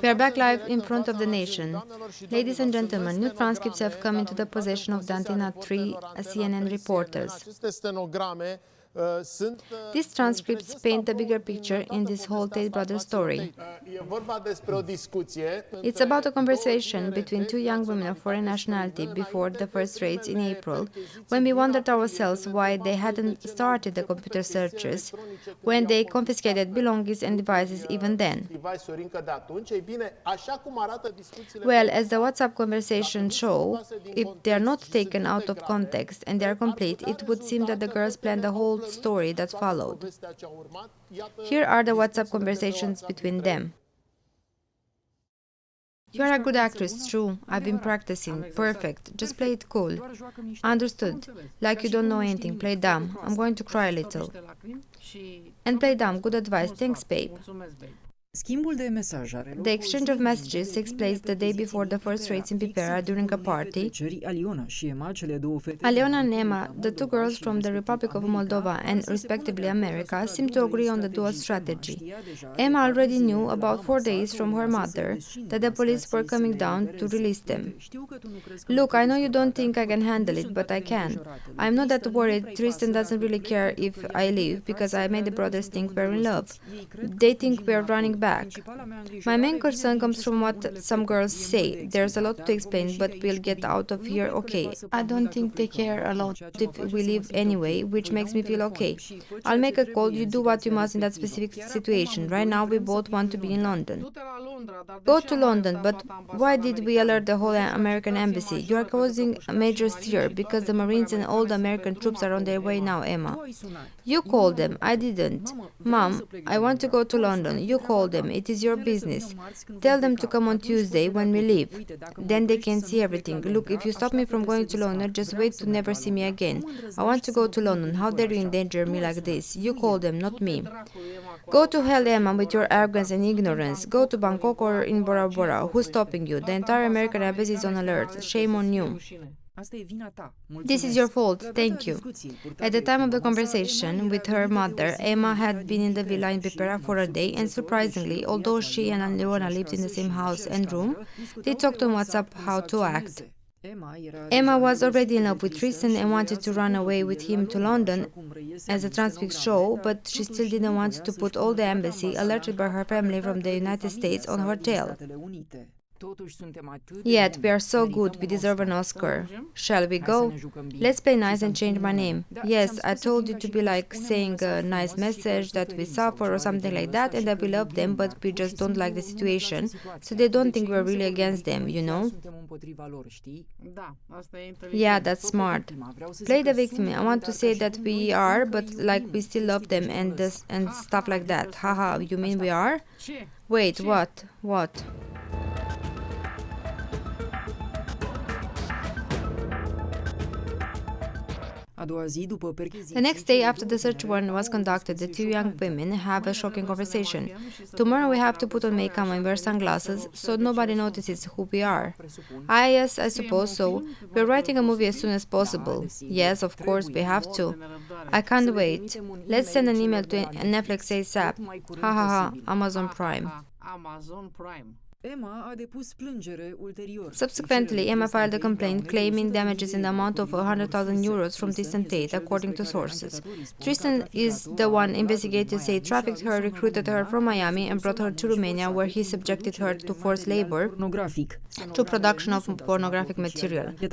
We are back live in front of the nation. Ladies and gentlemen, new transcripts have come into the possession of the Antena 3 CNN reporters. These transcripts paint the bigger picture in this whole Tate brothers story. It's about a conversation between two young women of foreign nationality before the first raids in April, when we wondered ourselves why they hadn't started the computer searches, when they confiscated belongings and devices even then. Well, as the WhatsApp conversations show, if they are not taken out of context and they are complete, it would seem that the girls planned the whole story that followed. Here are the WhatsApp conversations between them. You are a good actress, true. I've been practicing. Perfect. Just play it cool. Understood. Like you don't know anything. Play dumb. I'm going to cry a little. And play dumb. Good advice. Thanks, babe. The exchange of messages takes place the day before the first raids in Pipera during a party. Aliona and Emma, the two girls from the Republic of Moldova and respectively America, seem to agree on the dual strategy. Emma already knew about 4 days from her mother that the police were coming down to release them. Look, I know you don't think I can handle it, but I can. I'm not that worried. Tristan doesn't really care if I leave because I made the brothers think we're in love. They think we're running back. My main concern comes from what some girls say. There's a lot to explain, but we'll get out of here okay. I don't think they care a lot if we leave anyway, which makes me feel okay. I'll make a call. You do what you must in that specific situation. Right now, we both want to be in London. Go to London, but why did we alert the whole American embassy? You are causing a major stir because the Marines and all the American troops are on their way now, Emma. You called them. I didn't. Mom, I want to go to London. You called them. It is your business. Tell them to come on Tuesday when we leave. Then they can see everything. Look, if you stop me from going to London, just wait to never see me again. I want to go to London. How dare you endanger me like this? You call them, not me. Go to hell, Emma, with your arrogance and ignorance. Go to Bangkok or in Bora Bora. Who's stopping you? The entire American embassy is on alert. Shame on you. This is your fault, thank you. At the time of the conversation with her mother, Emma had been in the villa in Pipera for a day, and surprisingly, although she and Leona lived in the same house and room, they talked on WhatsApp how to act. Emma was already in love with Tristan and wanted to run away with him to London, as the transcripts show, but she still didn't want to put all the embassy, alerted by her family from the United States, on her tail. Yet we are so good, we deserve an Oscar. Shall we go? Let's play nice and change my name. Yes, I told you to be like saying a nice message that we suffer or something like that and that we love them, but we just don't like the situation, so they don't think we're really against them, you know? Yeah, that's smart. Play the victim. I want to say that we are, but like we still love them and stuff like that. Haha, you mean we are? Wait, what? What? The next day after the search warrant was conducted, the two young women have a shocking conversation. Tomorrow we have to put on makeup and wear sunglasses so nobody notices who we are. Yes, I suppose so. We're writing a movie as soon as possible. Yes, of course, we have to. I can't wait. Let's send an email to Netflix ASAP. Ha ha ha, Amazon Prime. Subsequently, Emma filed a complaint claiming damages in the amount of €100,000 from Tristan Tate, according to sources. Tristan is the one investigators say trafficked her, recruited her from Miami and brought her to Romania, where he subjected her to forced labor to production of pornographic material. The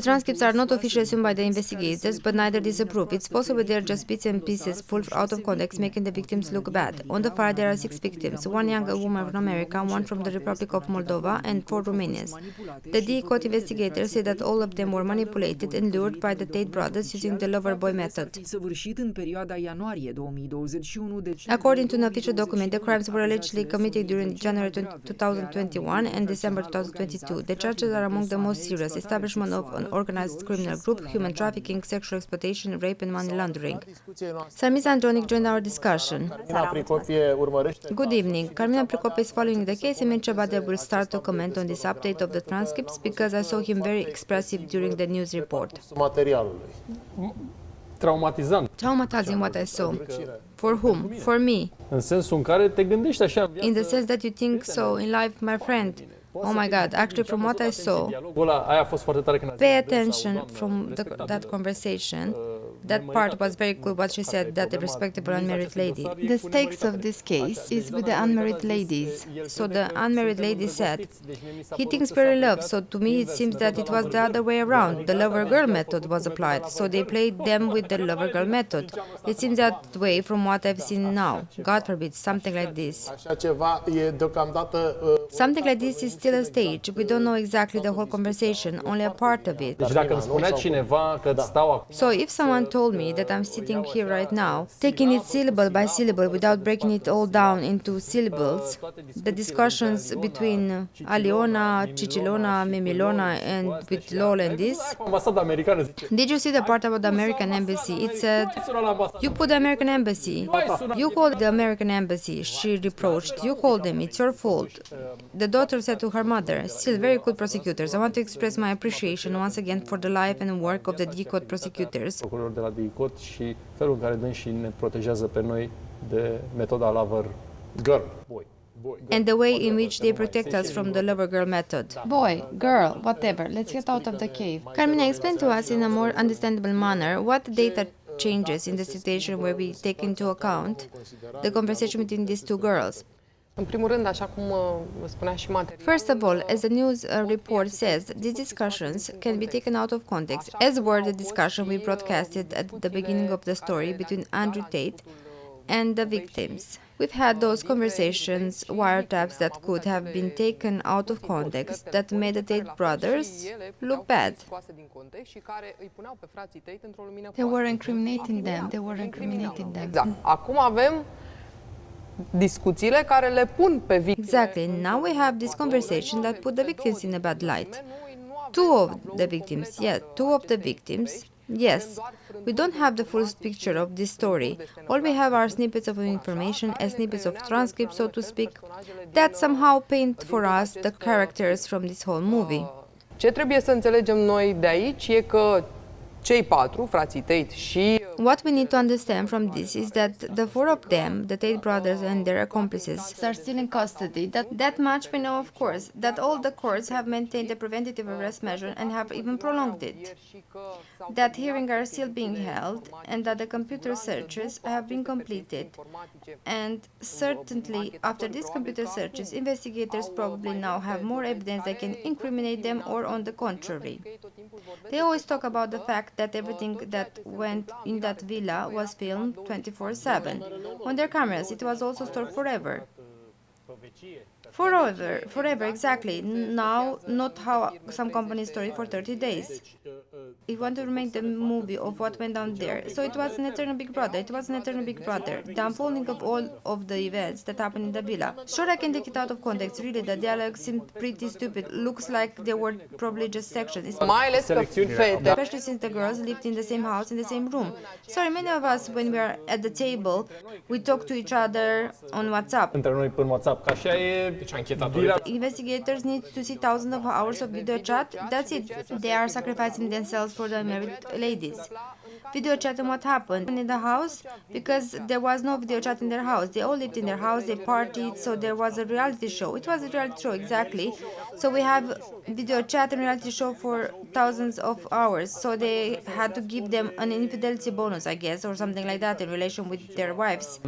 transcripts are not officially assumed by the investigators, but neither disapprove. It's possible they are just bits and pieces pulled out of context, making the victims look bad. On the file, there are 6 victims, 1 young woman from America, 1 from the Republic of Moldova, and 4 Romanians. The DE court investigators say that all of them were manipulated and lured by the Tate brothers using the lover-boy method. According to an official document, the crimes were allegedly committed during January 2021 and December 2022. The charges are among the most serious: establishment of an organized criminal group, human trafficking, sexual exploitation, rape and money laundering. Sarmisa Andronic joined our discussion. Good evening. Carmina Pricop is following the case, and Mircea will start to comment on this update of the transcripts because I saw him very expressive during the news report. Traumatizing what I saw. For whom? For me. În sensul în care te gândești așa în viață. In the sense that you think so in life, my friend. Oh my God, actually from what I saw, pay attention from that conversation. That part was very good, what she said, that the respectable unmarried lady. The stakes of this case is with the unmarried ladies. So the unmarried lady said, he thinks we're in love, so to me it seems that it was the other way around. The lover-girl method was applied, so they played them with the lover-girl method. It seems that way from what I've seen now. God forbid, something like this. Something like this is still a stage. We don't know exactly the whole conversation, only a part of it. So if someone told me that I'm sitting here right now, taking it syllable by syllable without breaking it all down into syllables, the discussions between Aliona, Cicilona, Mimilona and with Lol and this, did you see the part about the American embassy? It said, you put the American embassy. You called the American embassy, she reproached. You called them, it's your fault. The daughter said to her mother, still very good prosecutors. I want to express my appreciation once again for the life and work of the DCOT prosecutors. Și felul în care dânsii ne protejează pe noi de metoda lover girl. And the way in which they protect us from the lover girl method. Boy, girl, whatever, let's get out of the cave. Carmina, explain to us in a more understandable manner what data changes in the situation where we take into account the conversation between these two girls. În primul rând, așa cum spunea și Mate. First of all, as the news report says, these discussions can be taken out of context, as were the discussion we broadcasted at the beginning of the story between Andrew Tate and the victims. We've had those conversations, wiretaps that could have been taken out of context, that made the Tate brothers look bad. They were incriminating them. Exact. Acum avem discuțiile care le pun pe victime. Exactly. Now we have this conversation that put the victims in a bad light. Two of the victims, yes. We don't have the full picture of this story. All we have are snippets of information, as snippets of transcripts, so to speak, that somehow paint for us the characters from this whole movie. Ce trebuie să înțelegem noi de aici e că cei patru, frații Tate și what we need to understand from this is that the four of them, the Tate brothers and their accomplices, are still in custody. That much we know, of course, that all the courts have maintained a preventative arrest measure and have even prolonged it, that hearings are still being held, and that the computer searches have been completed. And certainly, after these computer searches, investigators probably now have more evidence that can incriminate them, or on the contrary. They always talk about the fact that everything that went in that villa was filmed 24/7 on their cameras. It was also stored forever. Forever, exactly. Now, not how some companies store it for 30 days. If you want to remake the movie of what went down there, so it was an eternal Big Brother. The unfolding of all of the events that happened in the villa. Sure, I can take it out of context. Really, the dialogue seemed pretty stupid. Looks like they were probably just sections. Mai ales că fete, especially since the girls lived in the same house, in the same room. Sorry, many of us, when we are at the table, we talk to each other on WhatsApp. Între noi pe WhatsApp, ca așa e. Investigators need to see thousands of hours of video chat. That's it. They are sacrificing themselves for the married ladies. Video chat and what happened in the house, because there was no video chat in their house. They all lived in their house, they partied, so there was a reality show. It was a reality show, exactly. So we have video chat and reality show for thousands of hours. So they had to give them an infidelity bonus, I guess, or something like that in relation with their wives.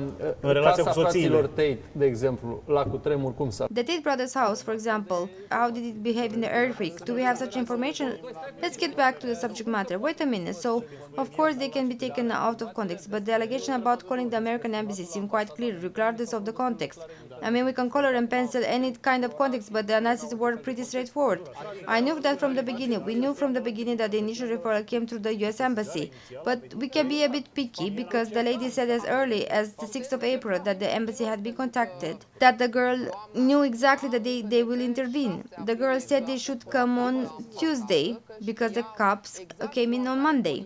Casa fraților Tate, de exemplu, la cutremur, cum s-a? The Tate brothers' house, for example, how did it behave in the earthquake? Do we have such information? Let's get back to the subject matter. Wait a minute. So, of course, they can be taken out of context, but the allegation about calling the American embassy seemed quite clear, regardless of the context. I mean, we can color and pencil any kind of context, but the analysis were pretty straightforward. I knew that from the beginning. We knew from the beginning that the initial referral came through the U.S. Embassy. But we can be a bit picky, because the lady said as early as the 6th of April that the embassy had been contacted, that the girl knew exactly the day they will intervene. The girl said they should come on Tuesday, because the cops came in on Monday.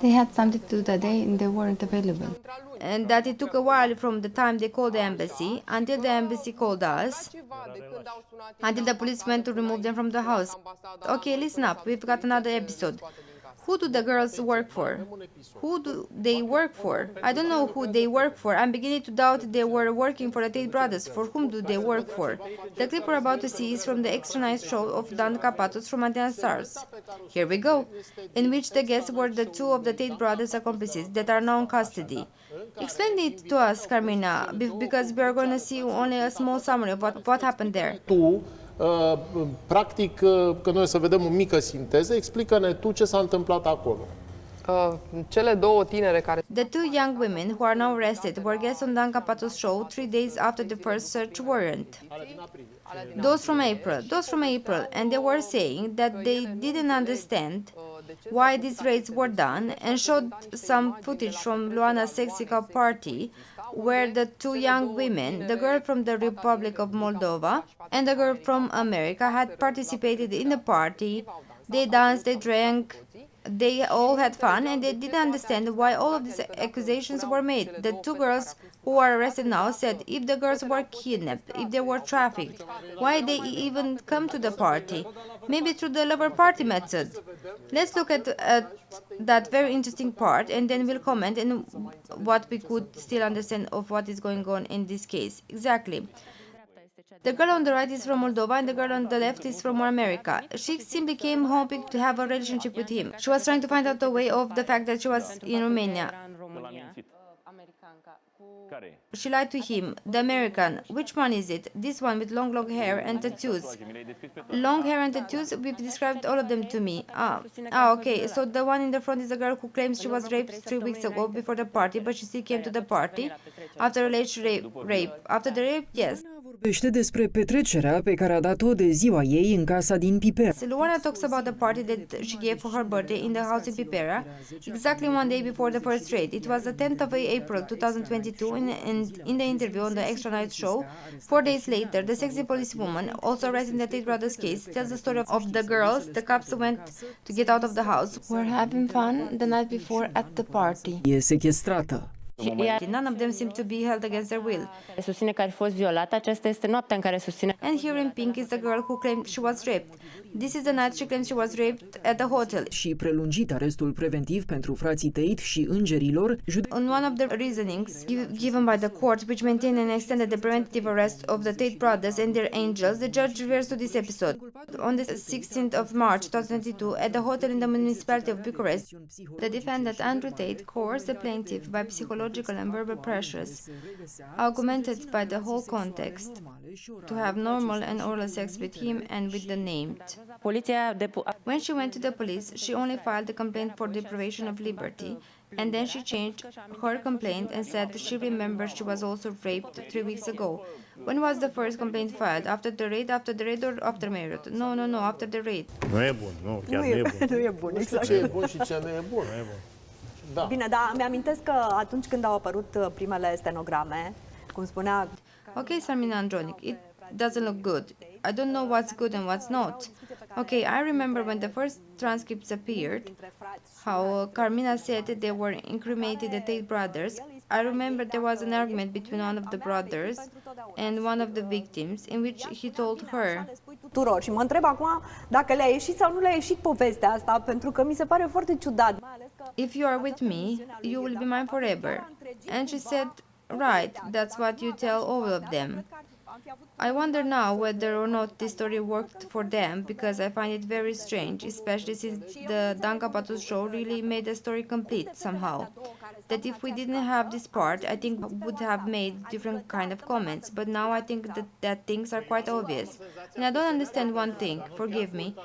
They had something to do that day and they weren't available. And that it took a while from the time they called the embassy until the embassy called us, until the police went to remove them from the house. Okay, listen up, we've got another episode. Who do the girls work for? Who do they work for? I don't know who they work for. I'm beginning to doubt they were working for the Tate brothers. For whom do they work for? The clip we're about to see is from the extra nice show of Dan Capato's Romanian Stars. Here we go, in which the guests were the two of the Tate brothers' accomplices that are now in custody. Explain it to us, Carmina, because we are going to see only a small summary of what happened there. Practic, că noi să vedem o mică sinteză, explică-ne tu ce s-a întâmplat acolo. Cele două tinere care... The two young women who are now arrested were guests on Dan Capato's show 3 days after the first search warrant. Those from April, and they were saying that they didn't understand why these raids were done and showed some footage from Luana's sexy club party where the two young women, the girl from the Republic of Moldova and the girl from America, had participated in the party. They danced, they drank, they all had fun, and they didn't understand why all of these accusations were made. The two girls who are arrested now said if the girls were kidnapped, if they were trafficked, why they even come to the party? Maybe through the lover party method. Let's look at that very interesting part, and then we'll comment on what we could still understand of what is going on in this case. Exactly. The girl on the right is from Moldova and the girl on the left is from America. She simply came hoping to have a relationship with him. She was trying to find out a way of the fact that she was in Romania. She lied to him. The American. Which one is it? This one with long hair and tattoos. Long hair and tattoos? We've described all of them to me. Okay. So the one in the front is a girl who claims she was raped 3 weeks ago before the party, but she still came to the party after alleged rape. After the rape, yes. Vorbește despre petrecerea pe care a dat-o de ziua ei în casa din Pipera. Luana talks about the party that she gave for her birthday in the house in Pipera, exactly one day before the first raid. It was the 10th of April 2022, and in the interview on the Extra Night show, 4 days later, the sexy policewoman, also arrested in the Tate brothers case, tells the story of the girls the cops went to get out of the house. Were having fun the night before at the party. E sechestrată. None of them seem to be held against their will. Susține că a fost violată, aceasta este noaptea în care susține. And here in pink is the girl who claimed she was raped. This is the night she claims she was raped at the hotel. Și prelungit arestul preventiv pentru frații Tate și îngerilor. On one of the reasonings given by the court, which maintained and extended the preventive arrest of the Tate brothers and their angels, the judge refers to this episode. On the 16th of March 2022, at the hotel in the municipality of Bucharest, the defendant Andrew Tate coerced the plaintiff by psychological and verbal pressures, augmented by the whole context, to have normal and oral sex with him and with the named. When she went to the police, she only filed a complaint for deprivation of liberty, and then she changed her complaint and said she remembers she was also raped 3 weeks ago. When was the first complaint filed? After the raid or after marriage? No, after the raid. Nu e bun, nu, chiar nu e bun. Nu e bun, exact. Ce e bun și ce nu e bun. Da. Bine, dar mi-amintesc că atunci când au apărut primele stenograme, cum spunea... Okay, Sarmina Andronic, it doesn't look good. I don't know what's good and what's not. Okay, I remember when the first transcripts appeared, how Carmina said that they were incriminated the Tate brothers. I remember there was an argument between one of the brothers and one of the victims in which he told her. Tuturor. Și mă întreb acum dacă le-a ieșit sau nu le-a ieșit povestea asta, pentru că mi se pare foarte ciudat. If you are with me, you will be mine forever. And she said, right, that's what you tell all of them. I wonder now whether or not this story worked for them, because I find it very strange, especially since the Dan Capato's show really made the story complete somehow. That if we didn't have this part, I think would have made different kind of comments, but now I think that things are quite obvious. And I don't understand one thing, forgive me.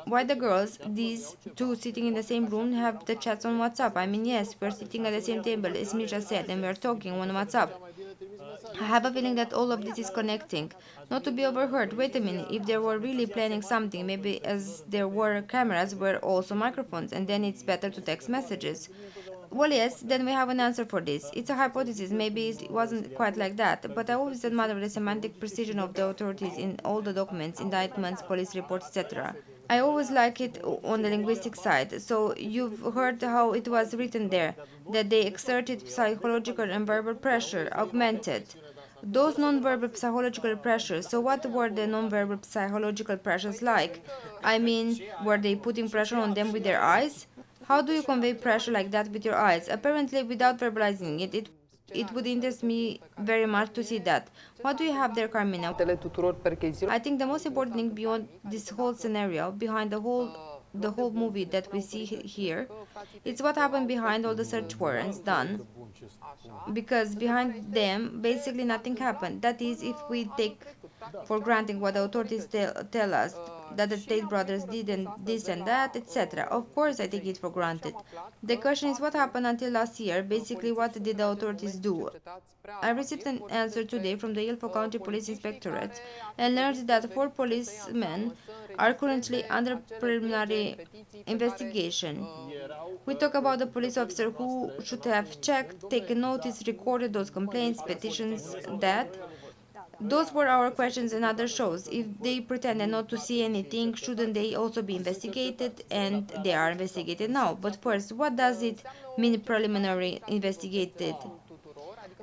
Why the girls, these two sitting in the same room, have the chats on WhatsApp? I mean, yes, we're sitting at the same table, as Misha said, and we're talking on WhatsApp. I have a feeling that all of this is connecting. Not to be overheard. Wait a minute, if they were really planning something, maybe as there were cameras, were also microphones, and then it's better to text messages. Well, yes, then we have an answer for this. It's a hypothesis, maybe it wasn't quite like that, but I always admire the semantic precision of the authorities in all the documents, indictments, police reports, etc. I always like it on the linguistic side. So you've heard how it was written there, that they exerted psychological and verbal pressure, augmented. Those nonverbal psychological pressures. So what were the nonverbal psychological pressures like? I mean, were they putting pressure on them with their eyes? How do you convey pressure like that with your eyes? Apparently, without verbalizing it would interest me very much to see that. What do you have there, Carmina? I think the most important thing beyond this whole scenario, behind the whole movie that we see here, it's what happened behind all the search warrants done. Because behind them, basically nothing happened. That is, if we take for granted what the authorities tell us, that the Tate brothers did and this and that, etc. Of course, I take it for granted. The question is what happened until last year. Basically, what did the authorities do? I received an answer today from the Ilford County Police Inspectorate and learned that 4 policemen are currently under preliminary investigation. We talk about the police officer who should have checked, taken notice, recorded those complaints, petitions, that. Those were our questions in other shows. If they pretended not to see anything, shouldn't they also be investigated? And they are investigated now. But first, what does it mean preliminary investigated?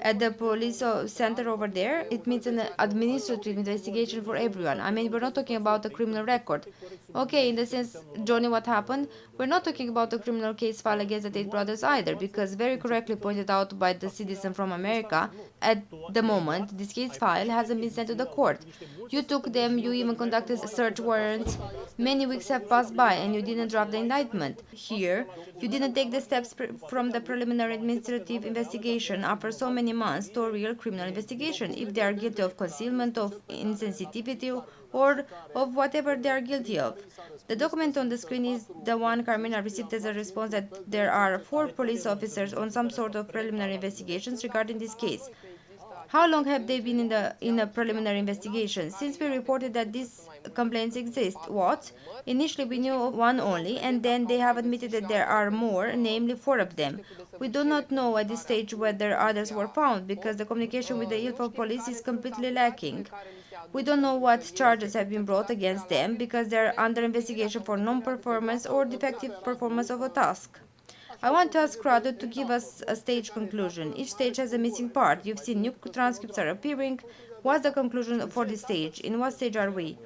At the police center over there, it means an administrative investigation for everyone. I mean, we're not talking about a criminal record. Okay, in the sense, Johnny, what happened? We're not talking about a criminal case file against the Tate brothers either, because very correctly pointed out by the citizen from America, at the moment, this case file hasn't been sent to the court. You took them, you even conducted search warrants. Many weeks have passed by and you didn't draft the indictment. Here, you didn't take the steps from the preliminary administrative investigation after so many months to a real criminal investigation, if they are guilty of concealment, of insensitivity, or of whatever they are guilty of. The document on the screen is the one Carmina received as a response that there are 4 police officers on some sort of preliminary investigations regarding this case. How long have they been in a preliminary investigation? Since we reported that these complaints exist. What? Initially we knew of one only, and then they have admitted that there are more, namely 4 of them. We do not know at this stage whether others were found, because the communication with the Ilford police is completely lacking. We don't know what charges have been brought against them, because they are under investigation for non-performance or defective performance of a task. I want to ask Crowder to give us a stage conclusion. Each stage has a missing part. You've seen new transcripts are appearing. What's the conclusion for this stage? In what stage are we?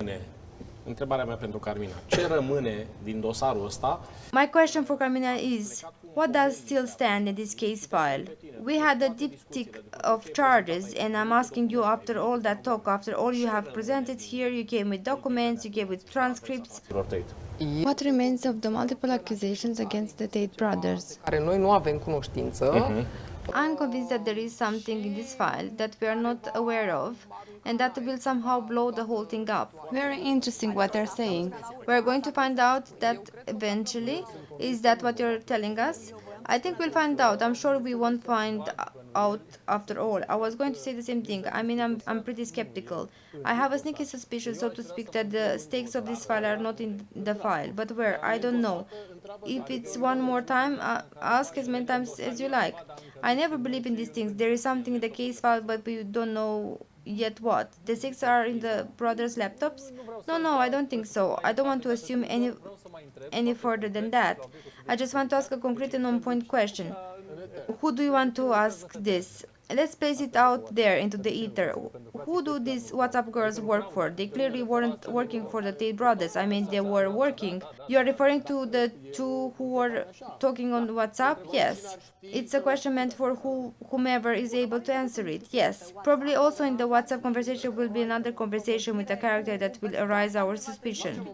Întrebarea mea pentru Carmina. Ce rămâne din dosarul ăsta? My question for Carmina is, what does still stand in this case file? We had a diptych of charges, and I'm asking you, after all that talk, after all you have presented here, you came with documents, you came with transcripts. What remains of the multiple accusations against the Tate brothers? Care noi nu avem cunoștință. I'm convinced that there is something in this file that we are not aware of, and that will somehow blow the whole thing up. Very interesting what they're saying. We're going to find out that eventually. Is that what you're telling us? I think we'll find out. I'm sure we won't find out after all. I was going to say the same thing. I mean, I'm pretty skeptical. I have a sneaky suspicion, so to speak, that the stakes of this file are not in the file. But where? I don't know. If it's one more time, ask as many times as you like. I never believe in these things. There is something in the case file, but we don't know yet what. The 6 are in the brothers' laptops? No, I don't think so. I don't want to assume any further than that. I just want to ask a concrete and on-point question. Who do you want to ask this? Let's place it out there into the ether. Who do these WhatsApp girls work for? They clearly weren't working for the Tate brothers. I mean, they were working. You are referring to the 2 who were talking on WhatsApp? Yes. It's a question meant for whomever is able to answer it. Yes. Probably also in the WhatsApp conversation will be another conversation with a character that will arouse our suspicion.